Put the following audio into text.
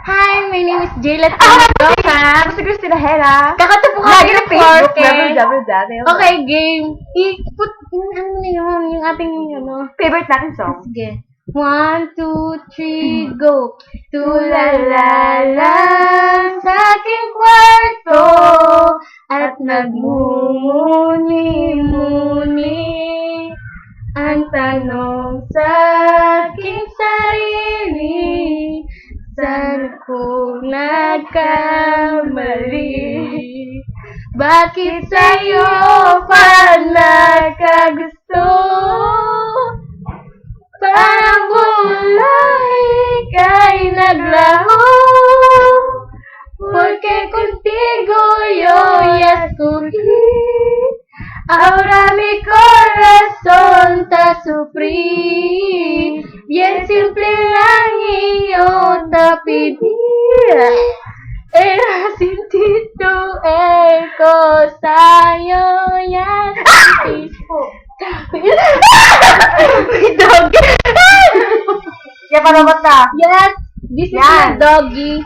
Hi, my name is Jaylet. Ako si Christina Hera. Kakatupo ka Lagi ng ng Facebook, Jorge. www. Okay, game. I-put, ano na yun, yung ating, ano. Favorite natin song. Sige. 1, 2, 3, go. Tulalala sa aking kwarto at nagmumuni-muni ang tanong sa aking sarili, saan ko nagkamali? Bakit sa'yo pa nagkagusto? Parang bulay kay naglaho, porque contigo yo ya surgí. Ahora mi corazón te sufrí, bien simple lang iyo te pedí. Era sin ti tu eco sa'yo yan. Doggy. Yan, panabat na. Yes, this is my Yan. doggy.